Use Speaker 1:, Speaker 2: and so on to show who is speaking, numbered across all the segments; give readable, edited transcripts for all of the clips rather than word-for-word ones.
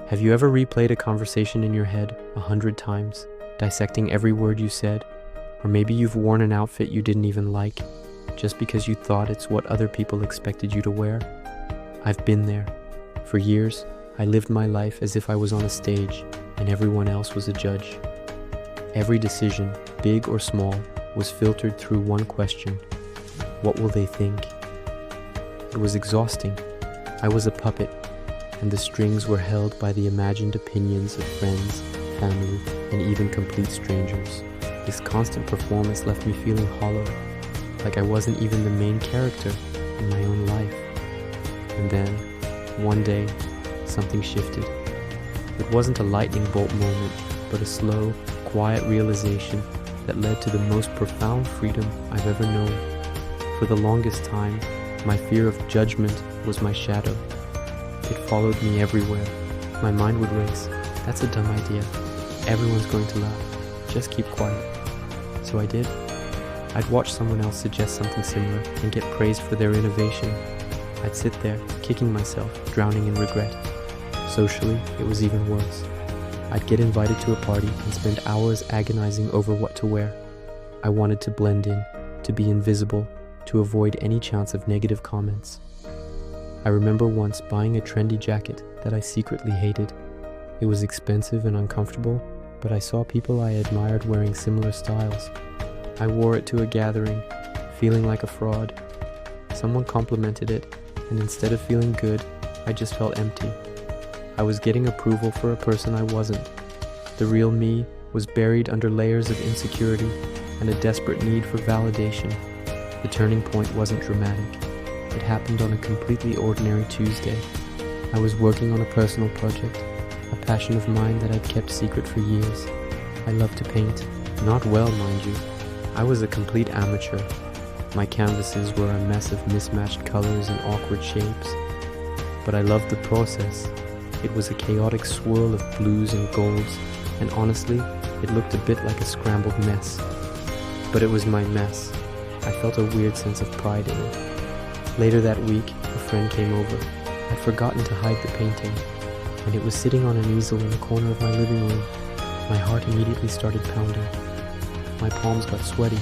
Speaker 1: Have you ever replayed a conversation in your head 100 times, dissecting every word you said? Or maybe you've worn an outfit you didn't even like, just because you thought it's what other people expected you to wear? I've been there. For years, I lived my life as if I was on a stage, and everyone else was a judge. Every decision, big or small, was filtered through one question: what will they think? It was exhausting. I was a puppet, and the strings were held by the imagined opinions of friends, family, and even complete strangers. This constant performance left me feeling hollow, like I wasn't even the main character in my own life. And then, one day, something shifted. It wasn't a lightning bolt moment, but a slow, quiet realization that led to the most profound freedom I've ever known. For the longest time, my fear of judgment was my shadow. It followed me everywhere. My mind would race. That's a dumb idea. Everyone's going to laugh. Just keep quiet. So I did. I'd watch someone else suggest something similar and get praised for their innovation. I'd sit there, kicking myself, drowning in regret. Socially, it was even worse. I'd get invited to a party and spend hours agonizing over what to wear. I wanted to blend in, to be invisible, to avoid any chance of negative comments. I remember once buying a trendy jacket that I secretly hated. It was expensive and uncomfortable, but I saw people I admired wearing similar styles. I wore it to a gathering, feeling like a fraud. Someone complimented it, and instead of feeling good, I just felt empty. I was getting approval for a person I wasn't. The real me was buried under layers of insecurity and a desperate need for validation. The turning point wasn't dramatic. It happened on a completely ordinary Tuesday. I was working on a personal project, a passion of mine that I'd kept secret for years. I loved to paint. Not well, mind you. I was a complete amateur. My canvases were a mess of mismatched colors and awkward shapes. But I loved the process. It was a chaotic swirl of blues and golds, and honestly, it looked a bit like a scrambled mess. But it was my mess. I felt a weird sense of pride in it. Later that week, a friend came over. I'd forgotten to hide the painting, and it was sitting on an easel in the corner of my living room. My heart immediately started pounding. My palms got sweaty.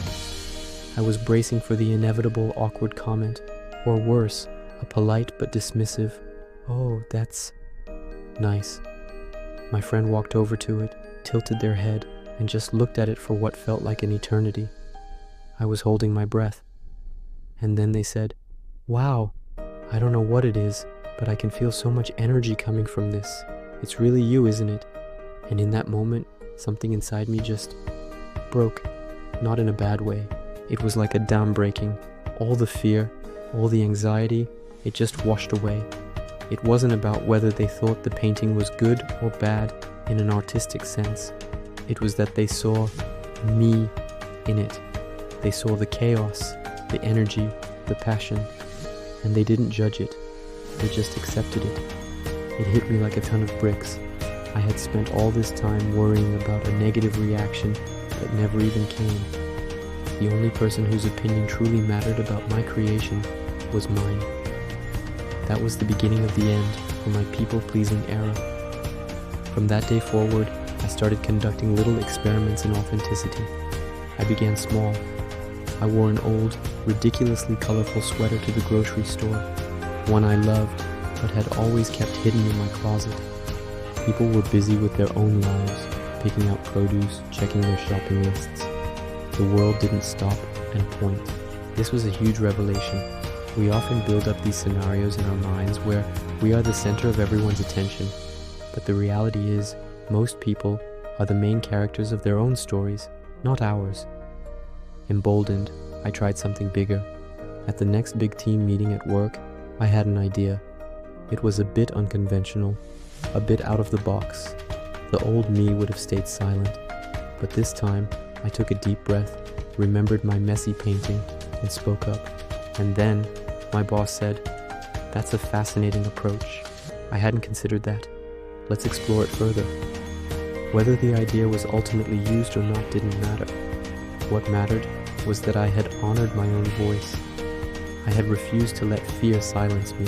Speaker 1: I was bracing for the inevitable awkward comment, or worse, a polite but dismissive, "Oh, that's nice." My friend walked over to it, tilted their head, and just looked at it for what felt like an eternity. I was holding my breath. And then they said, "Wow, I don't know what it is, but I can feel so much energy coming from this. It's really you, isn't it?" And in that moment, something inside me just broke. Not in a bad way. It was like a dam breaking. All the fear, all the anxiety, it just washed away. It wasn't about whether they thought the painting was good or bad in an artistic sense. It was that they saw me in it. They saw the chaos, the energy, the passion, and they didn't judge it. They just accepted it. It hit me like a ton of bricks. I had spent all this time worrying about a negative reaction that never even came. The only person whose opinion truly mattered about my creation was mine. That was the beginning of the end for my people-pleasing era. From that day forward, I started conducting little experiments in authenticity. I began small. I wore an old, ridiculously colorful sweater to the grocery store, one I loved but had always kept hidden in my closet. People were busy with their own lives, picking out produce, checking their shopping lists. The world didn't stop and point. This was a huge revelation. We often build up these scenarios in our minds where we are the center of everyone's attention, but the reality is, most people are the main characters of their own stories, not ours. Emboldened, I tried something bigger. At the next big team meeting at work, I had an idea. It was a bit unconventional, a bit out of the box. The old me would have stayed silent, but this time I took a deep breath, remembered my messy painting, and spoke up. And then my boss said, "That's a fascinating approach. I hadn't considered that. Let's explore it further." Whether the idea was ultimately used or not didn't matter. What mattered was that I had honored my own voice. I had refused to let fear silence me.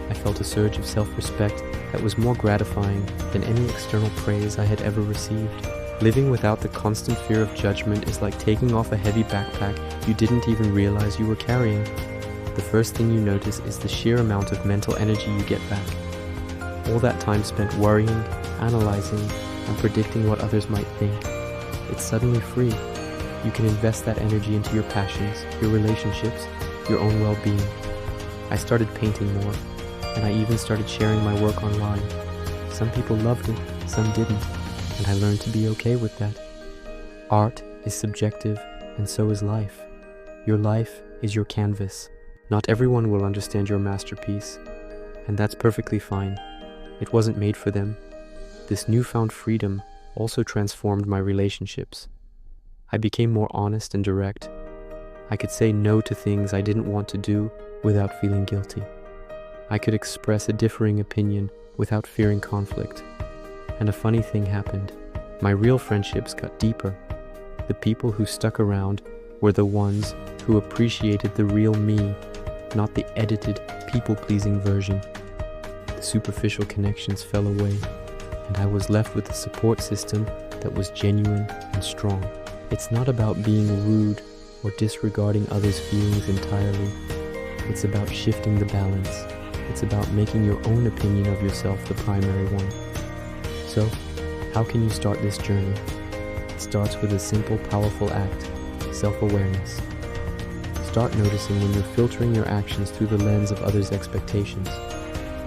Speaker 1: I felt a surge of self-respect that was more gratifying than any external praise I had ever received. Living without the constant fear of judgment is like taking off a heavy backpack you didn't even realize you were carrying. The first thing you notice is the sheer amount of mental energy you get back. All that time spent worrying, analyzing, and predicting what others might think. It's suddenly free. You can invest that energy into your passions, your relationships, your own well-being. I started painting more, and I even started sharing my work online. Some people loved it, some didn't, and I learned to be okay with that. Art is subjective, and so is life. Your life is your canvas. Not everyone will understand your masterpiece, and that's perfectly fine. It wasn't made for them. This newfound freedom also transformed my relationships. I became more honest and direct. I could say no to things I didn't want to do without feeling guilty. I could express a differing opinion without fearing conflict. And a funny thing happened. My real friendships got deeper. The people who stuck around were the ones who appreciated the real me, not the edited, people-pleasing version. The superficial connections fell away, and I was left with a support system that was genuine and strong. It's not about being rude or disregarding others' feelings entirely. It's about shifting the balance. It's about making your own opinion of yourself the primary one. So, how can you start this journey? It starts with a simple, powerful act: self-awareness. Start noticing when you're filtering your actions through the lens of others' expectations.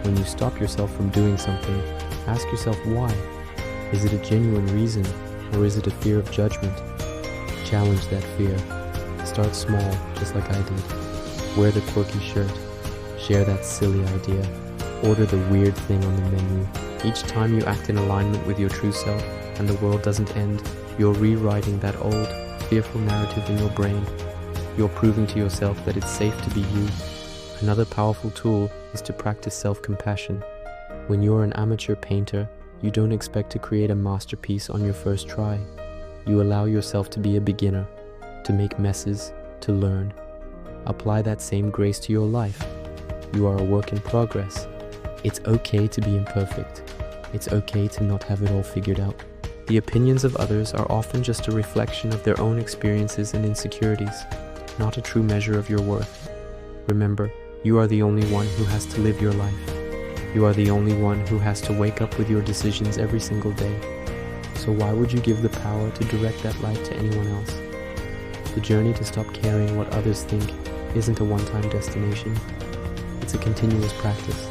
Speaker 1: When you stop yourself from doing something, ask yourself why. Is it a genuine reason, or is it a fear of judgment? Challenge that fear. Start small, just like I did. Wear the quirky shirt. Share that silly idea. Order the weird thing on the menu. Each time you act in alignment with your true self and the world doesn't end, you're rewriting that old, fearful narrative in your brain. You're proving to yourself that it's safe to be you. Another powerful tool is to practice self-compassion. When you're an amateur painter, you don't expect to create a masterpiece on your first try. You allow yourself to be a beginner, to make messes, to learn. Apply that same grace to your life. You are a work in progress. It's okay to be imperfect. It's okay to not have it all figured out. The opinions of others are often just a reflection of their own experiences and insecurities, not a true measure of your worth. Remember, you are the only one who has to live your life. You are the only one who has to wake up with your decisions every single day. So why would you give the power to direct that light to anyone else? The journey to stop caring what others think isn't a one-time destination. It's a continuous practice.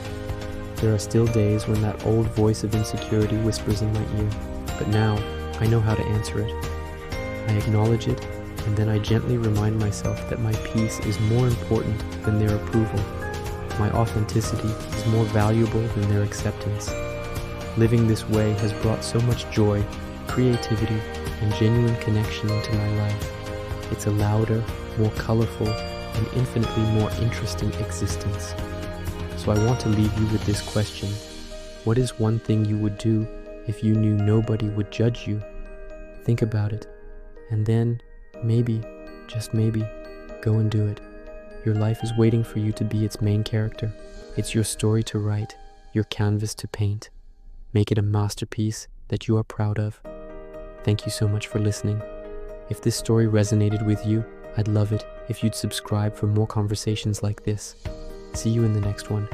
Speaker 1: There are still days when that old voice of insecurity whispers in my ear, but now I know how to answer it. I acknowledge it, and then I gently remind myself that my peace is more important than their approval. My authenticity is more valuable than their acceptance. Living this way has brought so much joy, creativity, and genuine connection into my life. It's a louder, more colorful, and infinitely more interesting existence. So I want to leave you with this question. What is one thing you would do if you knew nobody would judge you? Think about it, and then, maybe, just maybe, go and do it. Your life is waiting for you to be its main character. It's your story to write, your canvas to paint. Make it a masterpiece that you are proud of. Thank you so much for listening. If this story resonated with you, I'd love it if you'd subscribe for more conversations like this. See you in the next one.